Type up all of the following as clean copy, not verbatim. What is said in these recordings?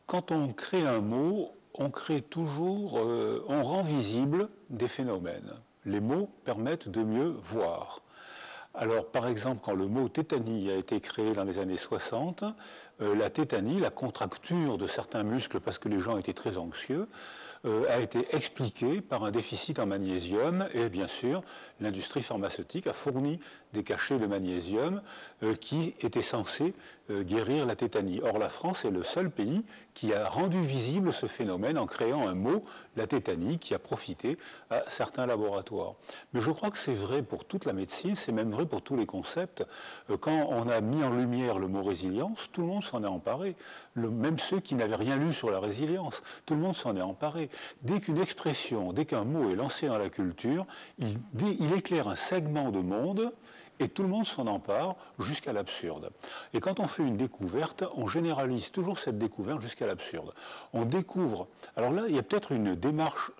Quand on crée un mot, on crée toujours, on rend visible des phénomènes. Les mots permettent de mieux voir. Alors, par exemple, quand le mot tétanie a été créé dans les années 60, la tétanie, la contracture de certains muscles parce que les gens étaient très anxieux, a été expliquée par un déficit en magnésium et bien sûr, l'industrie pharmaceutique a fourni des cachets de magnésium qui étaient censés guérir la tétanie. Or, la France est le seul pays qui a rendu visible ce phénomène en créant un mot, la tétanie, qui a profité à certains laboratoires. Mais je crois que c'est vrai pour toute la médecine, c'est même vrai pour tous les concepts. Quand on a mis en lumière le mot résilience, tout le monde s'en est emparé. Même ceux qui n'avaient rien lu sur la résilience, tout le monde s'en est emparé. Dès qu'une expression, dès qu'un mot est lancé dans la culture, il éclaire un segment de monde et tout le monde s'en empare jusqu'à l'absurde. Et quand on fait une découverte, on généralise toujours cette découverte jusqu'à l'absurde. On découvre... Alors là, il y a peut-être une démarche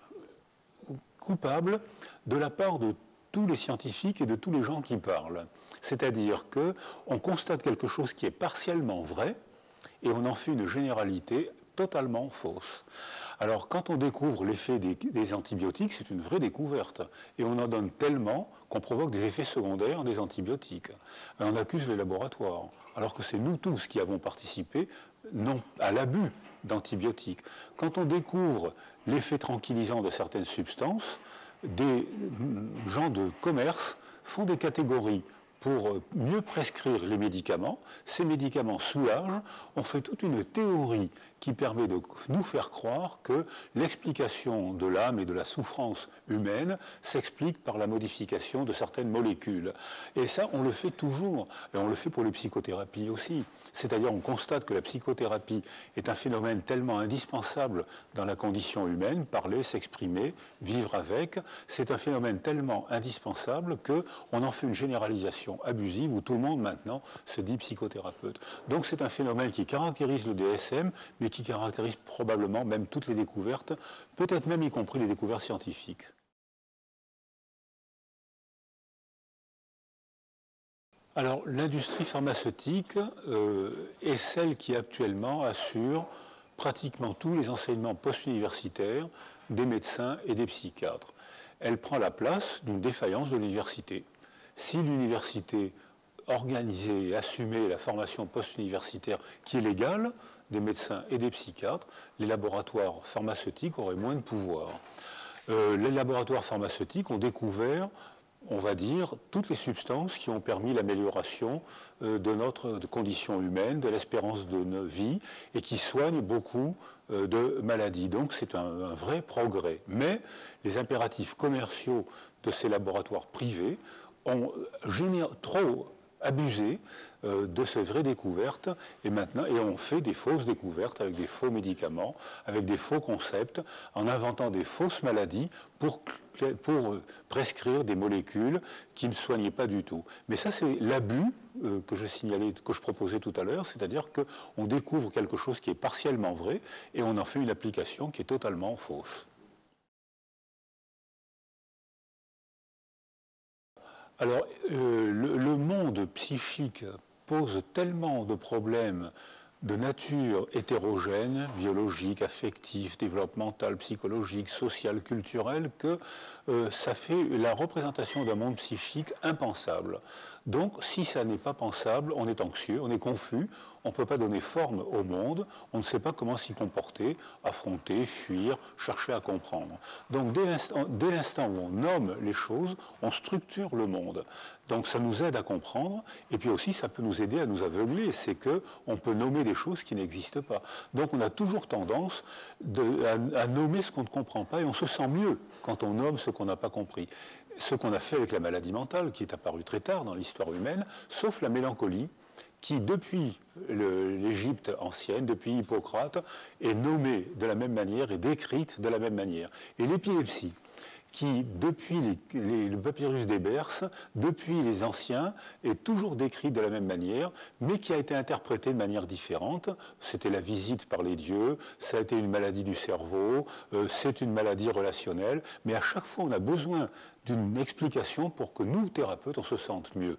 coupable de la part de tous les scientifiques et de tous les gens qui parlent. C'est-à-dire qu'on constate quelque chose qui est partiellement vrai et on en fait une généralité totalement fausse. Alors, quand on découvre l'effet des antibiotiques, c'est une vraie découverte. Et on en donne tellement qu'on provoque des effets secondaires des antibiotiques. Et on accuse les laboratoires, alors que c'est nous tous qui avons participé à l'abus d'antibiotiques. Quand on découvre l'effet tranquillisant de certaines substances, des gens de commerce font des catégories pour mieux prescrire les médicaments. Ces médicaments soulagent. On fait toute une théorie qui permet de nous faire croire que l'explication de l'âme et de la souffrance humaine s'explique par la modification de certaines molécules. Et ça, on le fait toujours. Et on le fait pour les psychothérapies aussi. C'est-à-dire, on constate que la psychothérapie est un phénomène tellement indispensable dans la condition humaine, parler, s'exprimer, vivre avec. C'est un phénomène tellement indispensable qu'on en fait une généralisation abusive où tout le monde maintenant se dit psychothérapeute. Donc c'est un phénomène qui caractérise le DSM, mais qui caractérise probablement même toutes les découvertes, peut-être même y compris les découvertes scientifiques. Alors l'industrie pharmaceutique est celle qui actuellement assure pratiquement tous les enseignements post-universitaires des médecins et des psychiatres. Elle prend la place d'une défaillance de l'université. Si l'université organisait et assumait la formation post-universitaire qui est légale des médecins et des psychiatres, les laboratoires pharmaceutiques auraient moins de pouvoir. Les laboratoires pharmaceutiques ont découvert, on va dire, toutes les substances qui ont permis l'amélioration de notre condition humaine, de l'espérance de nos vies, et qui soignent beaucoup de maladies. Donc c'est un vrai progrès. Mais les impératifs commerciaux de ces laboratoires privés ont trop abusé de ces vraies découvertes et on fait des fausses découvertes avec des faux médicaments, avec des faux concepts, en inventant des fausses maladies pour prescrire des molécules qui ne soignaient pas du tout. Mais ça, c'est l'abus que je signalais, que je proposais tout à l'heure, c'est-à-dire qu'on découvre quelque chose qui est partiellement vrai et on en fait une application qui est totalement fausse. Alors, le monde psychique pose tellement de problèmes de nature hétérogène, biologique, affectif, développemental, psychologique, social, culturel, que ça fait la représentation d'un monde psychique impensable. Donc, si ça n'est pas pensable, on est anxieux, on est confus, on ne peut pas donner forme au monde, on ne sait pas comment s'y comporter, affronter, fuir, chercher à comprendre. Donc, dès l'instant où on nomme les choses, on structure le monde. Donc, ça nous aide à comprendre, et puis aussi, ça peut nous aider à nous aveugler, c'est qu'on peut nommer des choses qui n'existent pas. Donc, on a toujours tendance à nommer ce qu'on ne comprend pas, et on se sent mieux quand on nomme ce qu'on n'a pas compris. Ce qu'on a fait avec la maladie mentale, qui est apparue très tard dans l'histoire humaine, sauf la mélancolie, qui, depuis l'Égypte ancienne, depuis Hippocrate, est nommée de la même manière et décrite de la même manière. Et l'épilepsie, qui, depuis le papyrus d'Hébers, depuis les anciens, est toujours décrite de la même manière, mais qui a été interprétée de manière différente. C'était la visite par les dieux, ça a été une maladie du cerveau, c'est une maladie relationnelle, mais à chaque fois on a besoin d'une explication pour que nous, thérapeutes, on se sente mieux.